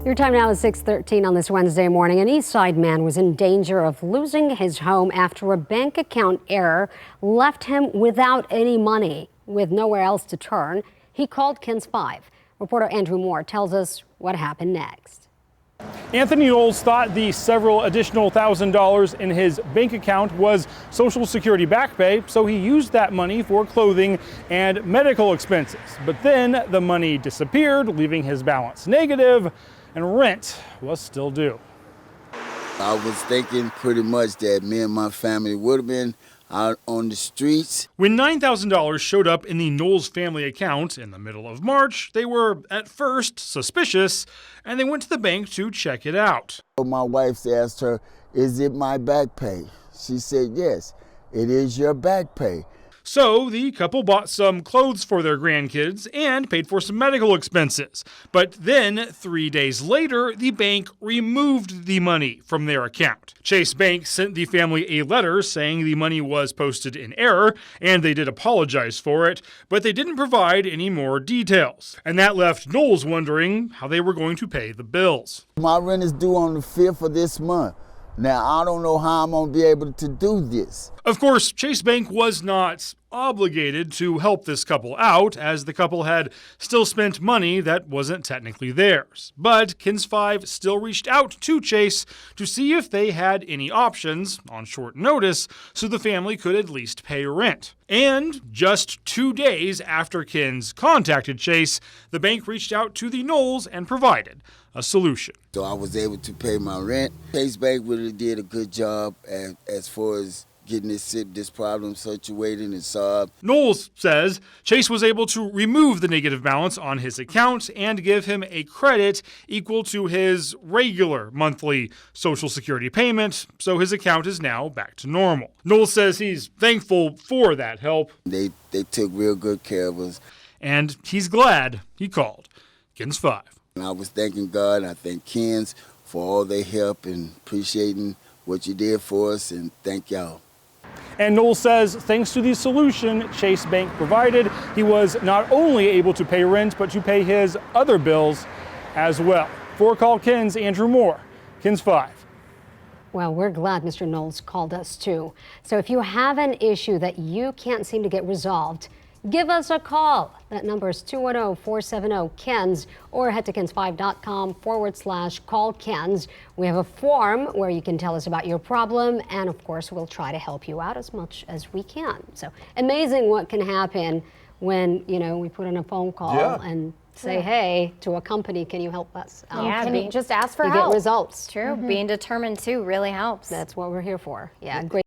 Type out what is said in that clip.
Your time now is 6:13 on this Wednesday morning. An East Side man was in danger of losing his home after a bank account error left him without any money. With nowhere else to turn, he called KENS 5. Reporter Andrew Moore tells us what happened next. Anthony Knowles thought the several additional $1,000s in his bank account was Social Security back pay, so he used that money for clothing and medical expenses. But then the money disappeared, leaving his balance negative, and rent was still due. I was thinking pretty much that me and my family would have been out on the streets. When $9,000 showed up in the Knowles family account in the middle of March, they were at first suspicious, and they went to the bank to check it out. My wife asked her, "Is it my back pay?" She said, "Yes, it is your back pay." So the couple bought some clothes for their grandkids and paid for some medical expenses. But then 3 days later, the bank removed the money from their account. Chase Bank sent the family a letter saying the money was posted in error, and they did apologize for it, but they didn't provide any more details. And that left Knowles wondering how they were going to pay the bills. My rent is due on the 5th of this month. Now, I don't know how I'm going to be able to do this. Of course, Chase Bank was not obligated to help this couple out, as the couple had still spent money that wasn't technically theirs. But KENS 5 still reached out to Chase to see if they had any options on short notice so the family could at least pay rent. And just 2 days after KENS contacted Chase, the bank reached out to the Knowles and provided a solution. So I was able to pay my rent. Chase Bank really did a good job as far as getting this problem situated and solved. Knowles says Chase was able to remove the negative balance on his account and give him a credit equal to his regular monthly Social Security payment, so his account is now back to normal. Knowles says he's thankful for that help. They took real good care of us. And he's glad he called KENS 5. And I was thanking God, and I thank KENS for all their help and appreciating what you did for us, and thank y'all. And Knowles says thanks to the solution Chase Bank provided, he was not only able to pay rent, but to pay his other bills as well. For Call KENS, Andrew Moore, KENS 5. Well, we're glad Mr. Knowles called us too. So if you have an issue that you can't seem to get resolved, give us a call. That number is 210-470-KENS, or head to KENS5.com/call-KENS. We have a form where you can tell us about your problem, and of course, we'll try to help you out as much as we can. So amazing what can happen when, we put in a phone call and say, hey, to a company, can you help us out? Can you just ask for you help? Get results. True. Being determined too really helps. That's what we're here for. Yeah, great.